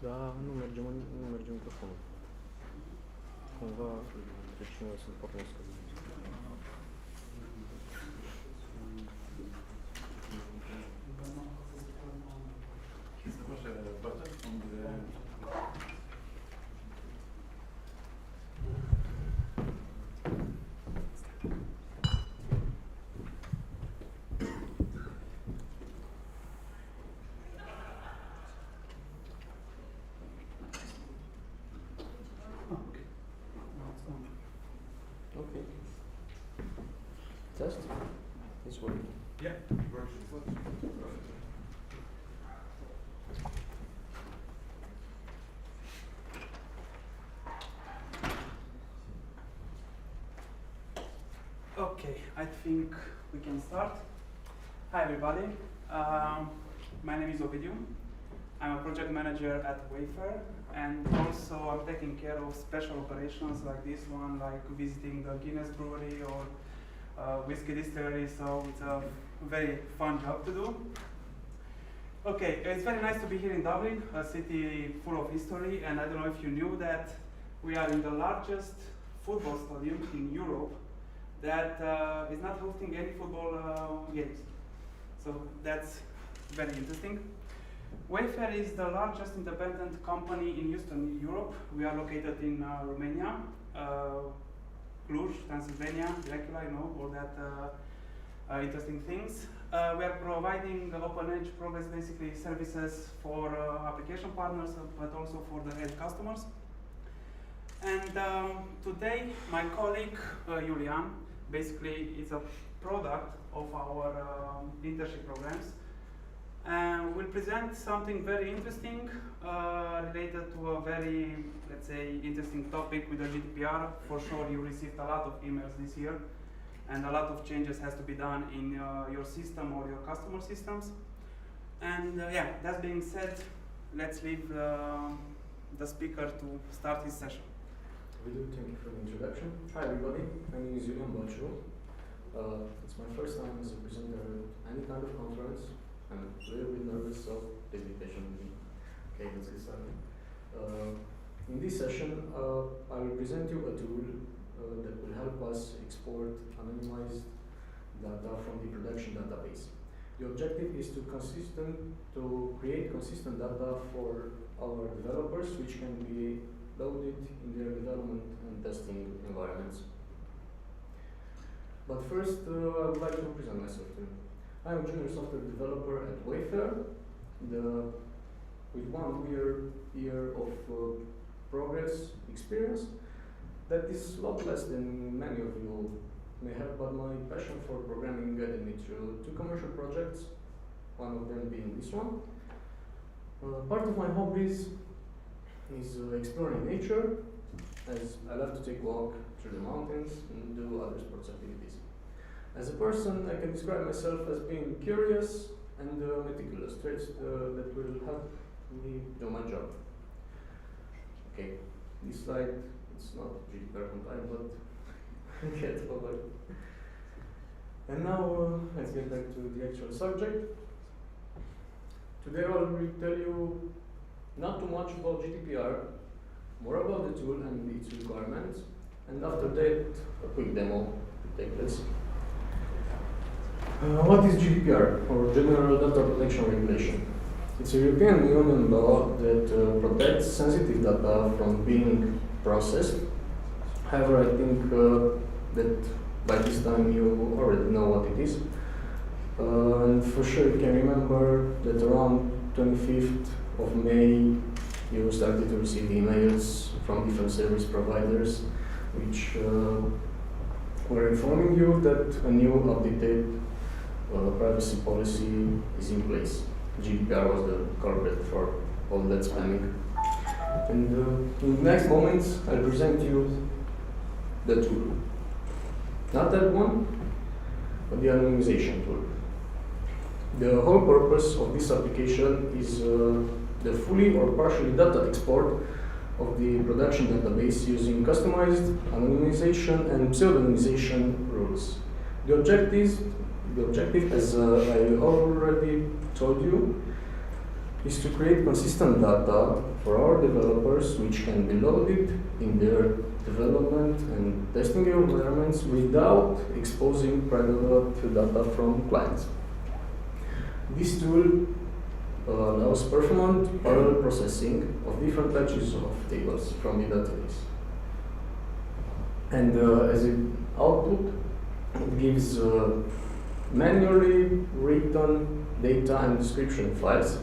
Da, nu merge microfonul. Cumva reținut să-l pornesc. Okay. Test? It's working. Yeah, it works. Okay, I think we can start. Hi everybody, my name is Ovidiu. I'm a project manager at Wayfare, and also I'm taking care of special operations like this one, like visiting the Guinness Brewery or whiskey distillery, so it's a very fun job to do. Okay, it's very nice to be here in Dublin, a city full of history, and I don't know if you knew that we are in the largest football stadium in Europe that is not hosting any football games. So that's very interesting. Wayfare is the largest independent company in Eastern Europe. We are located in Romania, Cluj, Transylvania, Dracula, you know, all that interesting things. We are providing OpenEdge progress, basically services for application partners, but also for the end customers. And today, my colleague, Iulian, basically is a product of our internship programs. And we'll present something very interesting related to a very, let's say, interesting topic with the GDPR. For sure, you received a lot of emails this year, and a lot of changes has to be done in your system or your customer systems. And yeah, that being said, let's leave the speaker to start his session. Thank you for the introduction. Hi everybody, my name is Iulian Baciu. It's my first time as a presenter at any kind of conference. I'm a little bit nervous, so please be patient with me. Okay, let's get started. In this session, I will present you a tool that will help us export anonymized data from the production database. The objective is to create consistent data for our developers, which can be loaded in their development and testing environments. But first, I would like to present myself to you. I'm a junior software developer at Wayfare, with 1 year of progress experience. That is a lot less than many of you may have, but my passion for programming guided me through 2 commercial projects, one of them being this one. Part of my hobbies is exploring nature, as I love to take a walk through the mountains and do other sports activities. As a person, I can describe myself as being curious and meticulous, traits that will help me do my job. Okay, this slide, it's not GDPR compliant, but get over it. And now, let's get back to the actual subject. Today I will tell you not too much about GDPR, more about the tool and its requirements, and after that, a quick demo will take place. What is GDPR, or General Data Protection Regulation? It's a European Union law that protects sensitive data from being processed. However, I think that by this time you already know what it is. And for sure you can remember that around 25th of May you started to receive emails from different service providers which were informing you that a new updated privacy policy is in place. GDPR was the culprit for all that spamming. And in the next moments I'll present you the tool. Not that one, but the anonymization tool. The whole purpose of this application is the fully or partially data export of the production database using customized anonymization and pseudonymization rules. The objective, as I already told you, is to create consistent data for our developers which can be loaded in their development and testing environments without exposing private data from clients. This tool allows performant parallel processing of different batches of tables from the database. And as an output, it gives manually written data and description files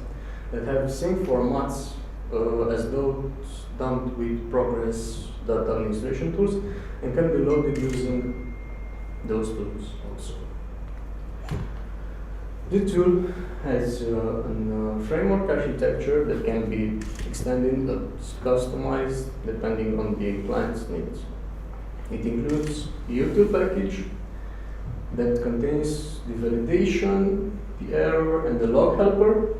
that have the same formats as those done with Progress data administration tools and can be loaded using those tools also. The tool has a framework architecture that can be extended and customized depending on the client's needs. It includes a util package that contains the validation, the error, and the log helper.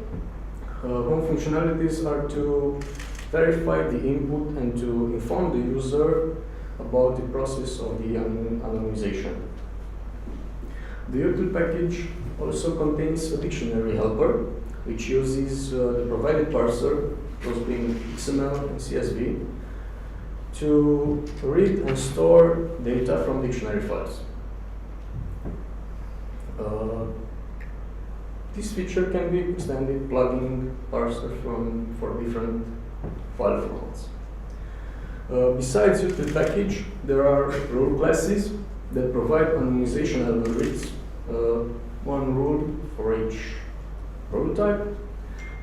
Home functionalities are to verify the input and to inform the user about the process of the anonymization. The util package also contains a dictionary helper, which uses the provided parser, those being XML and CSV, to read and store data from dictionary files. This feature can be extended plugging parser for different file formats. Besides util package, there are rule classes that provide anonymization algorithms, one rule for each prototype.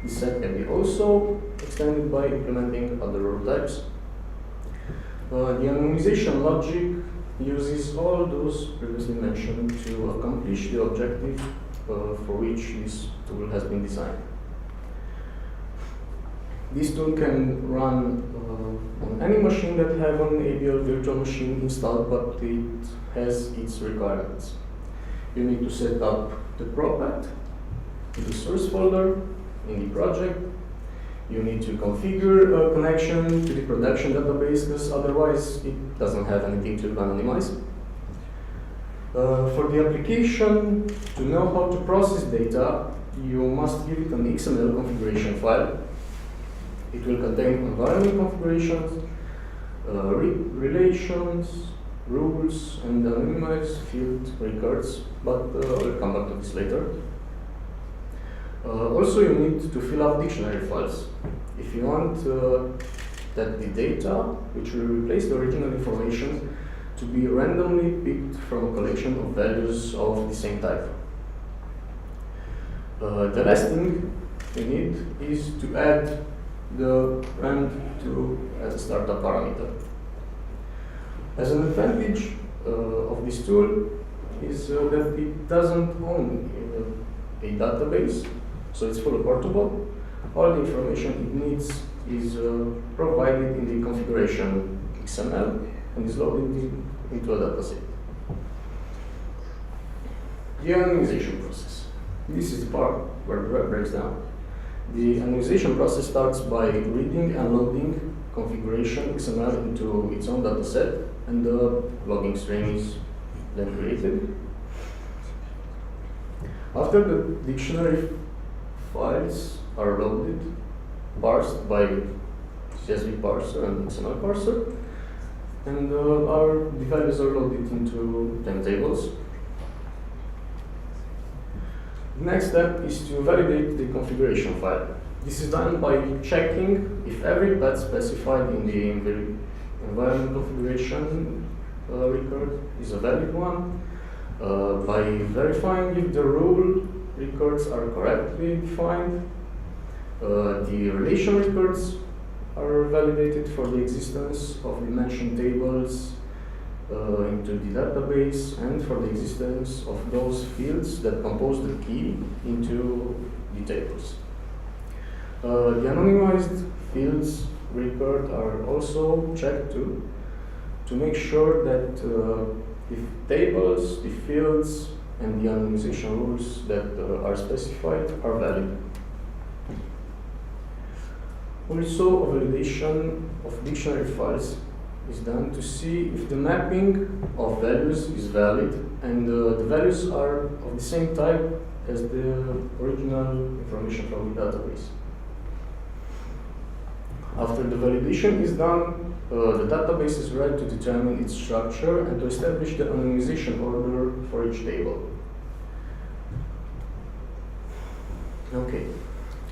This set can be also extended by implementing other rule types. The anonymization logic uses all those previously mentioned to accomplish the objective for which this tool has been designed. This tool can run on any machine that have an ABL virtual machine installed, but it has its requirements. You need to set up the propat in the source folder in the project. You need to configure a connection to the production database, because otherwise it doesn't have anything to anonymize. For the application to know how to process data, you must give it an XML configuration file. It will contain environment configurations, relations, rules, and anonymized field records, but I'll come back to this later. Also, you need to fill up dictionary files. If you want that the data, which will replace the original information, to be randomly picked from a collection of values of the same type. The last thing you need is to add the rand to as a startup parameter. As an advantage of this tool is that it doesn't own a database, so it's fully portable. All the information it needs is provided in the configuration XML and is loaded into a dataset. The anonymization process. This is the part where the web breaks down. The anonymization process starts by reading and loading configuration XML into its own dataset, and the logging string is then created. After the dictionary files are loaded, parsed by CSV parser and XML parser, and the values are loaded into time tables. The next step is to validate the configuration file. This is done by checking if every path specified in the environment configuration record is a valid one, by verifying if the rule records are correctly defined, the relation records are validated for the existence of the mentioned tables into the database, and for the existence of those fields that compose the key into the tables. The anonymized fields record are also checked to make sure that the tables, the fields, and the anonymization rules that are specified are valid. Also, a validation of dictionary files is done to see if the mapping of values is valid and the values are of the same type as the original information from the database. After the validation is done, the database is ready to determine its structure and to establish the anonymization order for each table. Okay,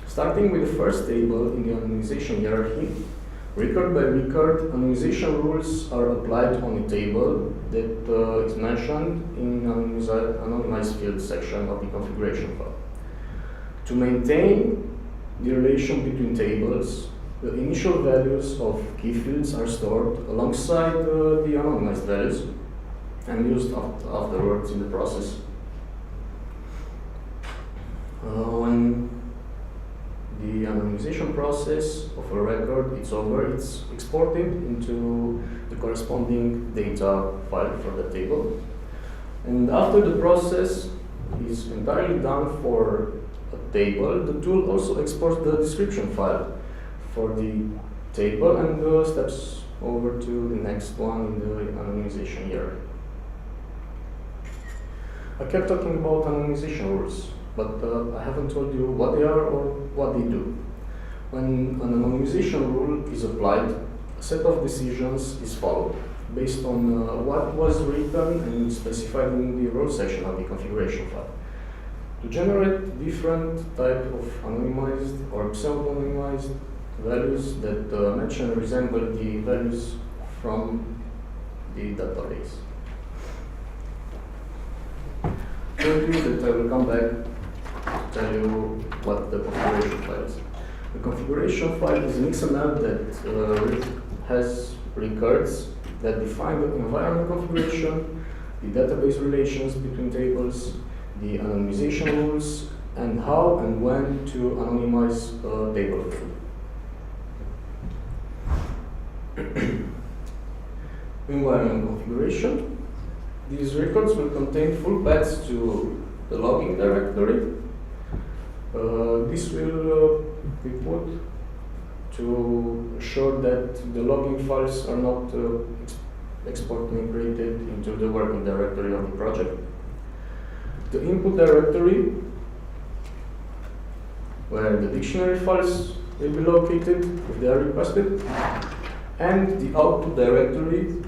starting with the first table in the anonymization hierarchy, record by record, anonymization rules are applied on a table that is mentioned in anonymized field section of the configuration file. To maintain the relation between tables, the initial values of key fields are stored alongside the anonymized values and used afterwards in the process. When the anonymization process of a record is over, it's exported into the corresponding data file for the table. And after the process is entirely done for a table, the tool also exports the description file for the table and steps over to the next one in the anonymization hierarchy. I kept talking about anonymization rules, but I haven't told you what they are or what they do. When an anonymization rule is applied, a set of decisions is followed based on what was written and specified in the rule section of the configuration file. To generate different type of anonymized or pseudo-anonymized values that match and resemble the values from the database. I told you that I will come back to tell you what the configuration file is. The configuration file is an XML that has records that define the environment configuration, the database relations between tables, the anonymization rules, and how and when to anonymize a table field. Environment configuration. These records will contain full paths to the logging directory. This will be put to ensure that the logging files are not exported and created into the working directory of the project. The input directory, where the dictionary files will be located if they are requested, and the output directory,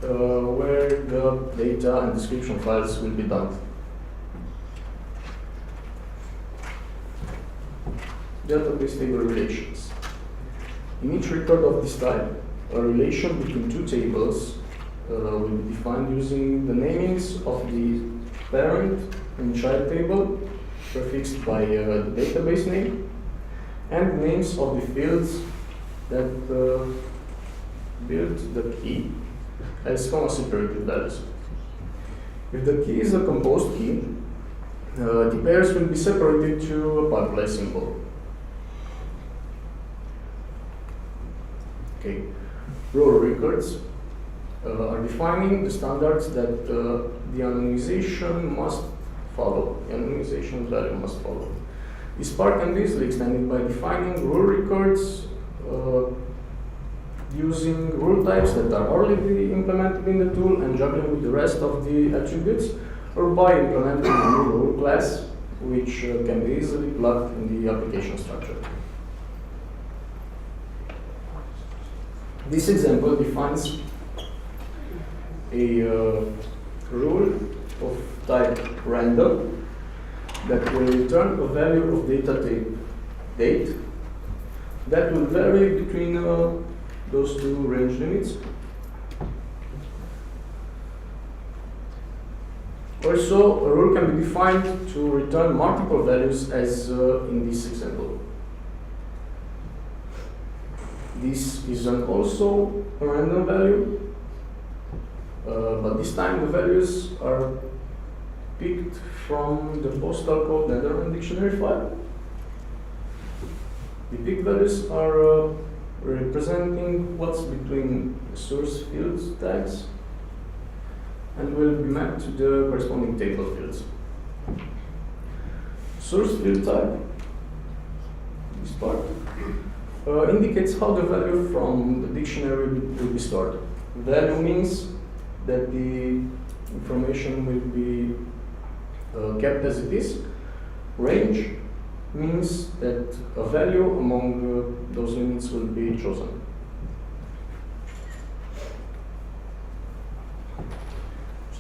where the data and description files will be dumped. Database table relations. In each record of this type, a relation between two tables will be defined using the namings of the parent and child table, prefixed by the database name, and names of the fields that build the key as comma-separated values. If the key is a composed key, the pairs will be separated to a pipeline symbol. Okay. Rule records are defining the standards that the anonymization must follow. The anonymization value must follow. This part can be easily extended by defining rule records using rule types that are already implemented in the tool and juggling with the rest of the attributes, or by implementing a new rule class, which can be easily plugged in the application structure. This example defines a rule of type random that will return a value of data type date that will vary between those two range limits. Also, a rule can be defined to return multiple values as in this example. This is also a random value, but this time the values are picked from the postal code Netherlands dictionary file. The picked values are representing what's between the source fields tags and will be mapped to the corresponding table fields. Source field type, this part, indicates how the value from the dictionary will be stored. Value means that the information will be kept as it is. Range means that a value among those limits will be chosen.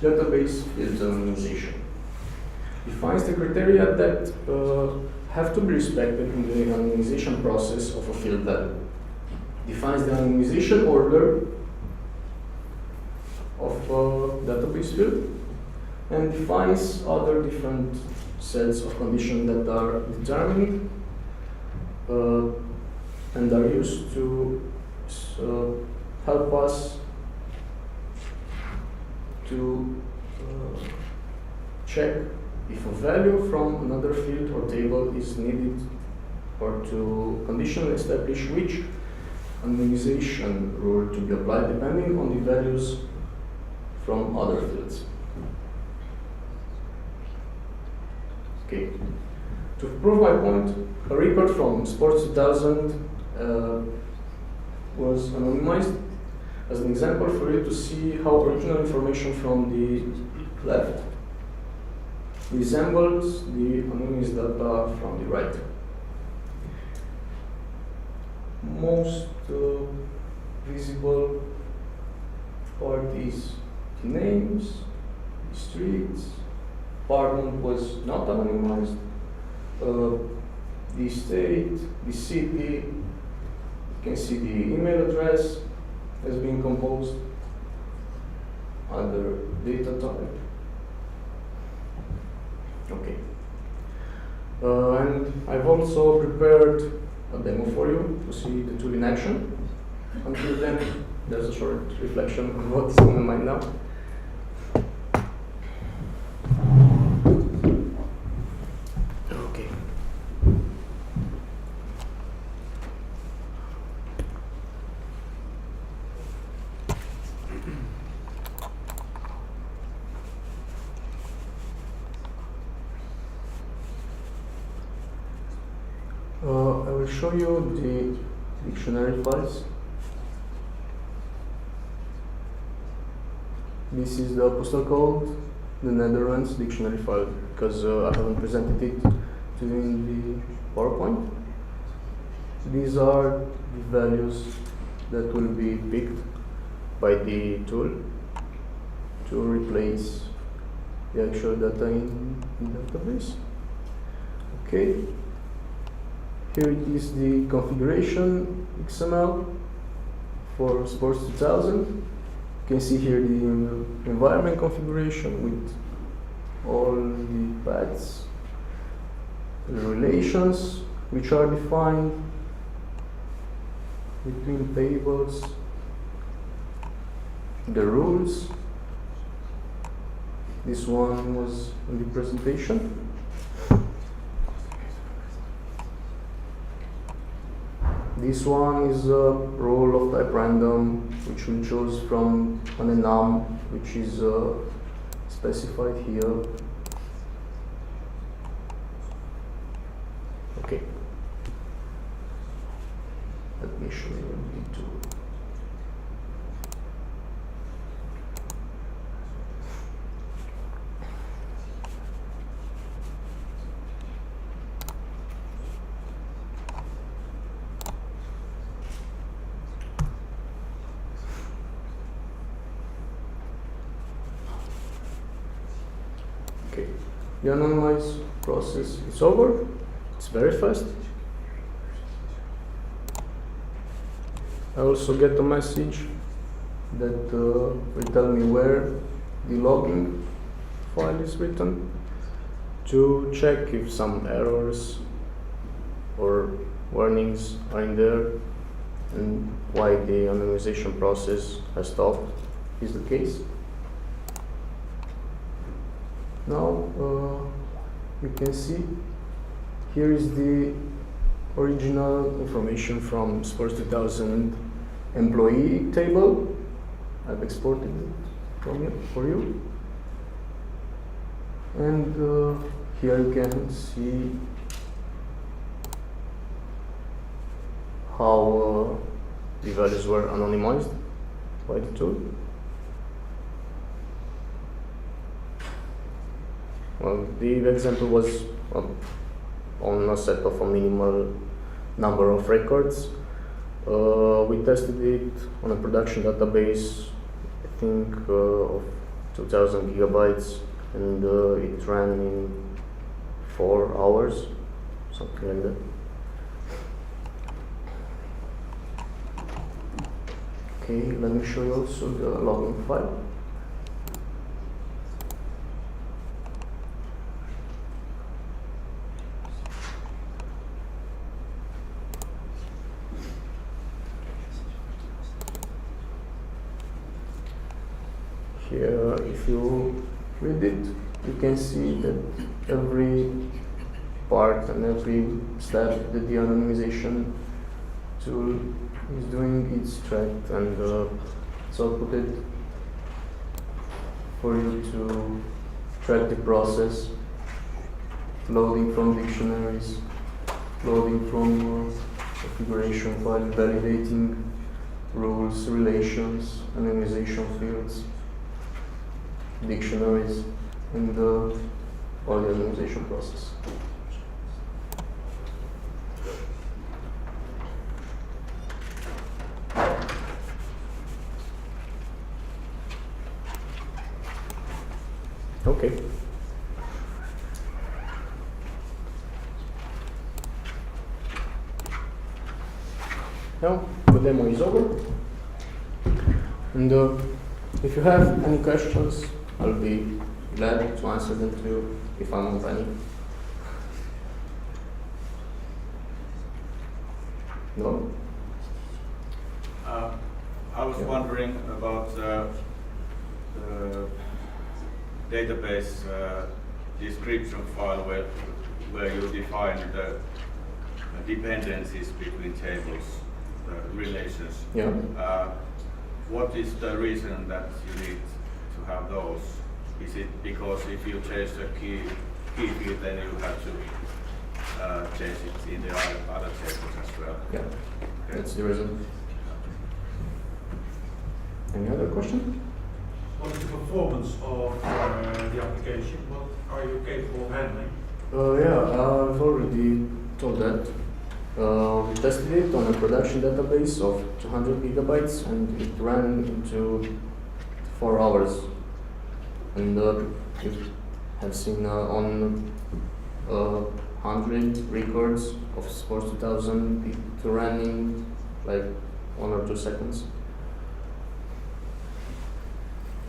Database field anonymization defines the criteria that have to be respected in the anonymization process of a field value. Defines the anonymization order of a database field, and defines other different sets of conditions that are determined and are used to help us to check if a value from another field or table is needed, or to conditionally establish which anonymization rule to be applied depending on the values from other fields. Okay. To prove my point, a record from Sports 2000 was anonymized as an example for you to see how original information from the left resembles the anonymous data from the right. Most visible part is the names, the streets. Pardon was not anonymized. The state, the city, you can see the email address has been composed, other data type. Okay. And I've also prepared a demo for you to see the tool in action. Until then, there's a short reflection on what's on my mind now. Okay. I will show you the dictionary files. This is the postal code, the Netherlands dictionary file, because I haven't presented it to you in the PowerPoint. These are the values that will be picked by the tool to replace the actual data in the database. Okay. Here it is the configuration XML for Sports 2000. You can see here the environment configuration with all the paths, the relations which are defined between tables, the rules. This one was in the presentation. This one is a rule of type random, which we choose from an enum, which is specified here. Okay. Let me show you the tool. Okay, the anonymize process is over. It's very fast. I also get a message that will tell me where the logging file is written to check if some errors or warnings are in there and why the anonymization process has stopped is the case. Now you can see here is the original information from Sports 2000 employee table. I've exported it for you. And here you can see how the values were anonymized by the tool. Well, the example was on a set of a minimal number of records. We tested it on a production database, I think of 2000 gigabytes, and it ran in 4 hours, something like that. Okay, let me show you also the login file. Here, if you read it, you can see that every part and every step that the anonymization tool is doing, it's tracked and it's outputted for you to track the process, loading from dictionaries, loading from configuration file, validating rules, relations, anonymization fields, dictionaries, and all the anonymization process. Okay. Now the demo is over, and if you have any questions, I'll be glad to answer them to you if I'm on any. No? I was wondering about the database description file where you define the dependencies between tables, relations. Yeah. What is the reason that you need to have those? Is it because if you change the key field, then you have to change it in the other tables as well? Yeah, Okay. that's the reason. Any other question? What is the performance of the application? What are you capable of handling? Yeah, I've already told that. We tested it on a production database of 200 gigabytes and it ran into 4 hours. And you have seen on 100 records of Sports 2000, it ran in like 1 or 2 seconds.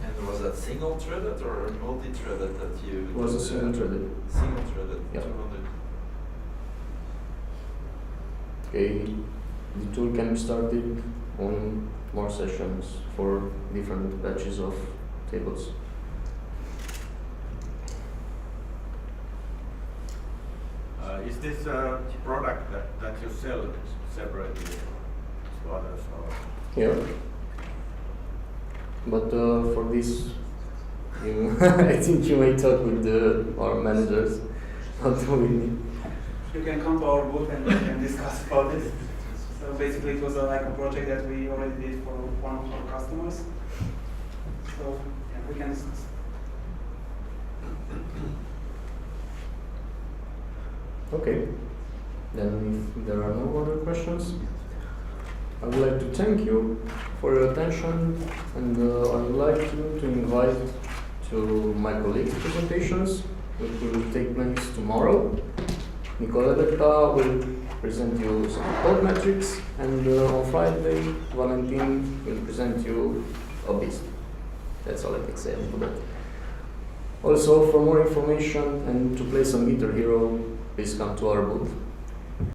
And was that single threaded or multi-threaded that you? It was a single threaded. Single threaded. Yeah. 200. Okay, the tool can be started on more sessions for different batches of tables. Is this a product that you sell separately to others? Or? Yeah. But for this, I think you may talk with our managers, not with me. You can come to our booth and we can discuss about it. So basically it was like a project that we already did for one of our customers. So yeah, we can discuss. Okay, then if there are no other questions, I would like to thank you for your attention, and I would like you to invite to my colleagues' presentations, which will take place tomorrow. Nicoleta will present you some code metrics, and on Friday, Valentin will present you a beast. That's all I can say about that. Also, for more information and to play some Guitar Hero, please come to our booth.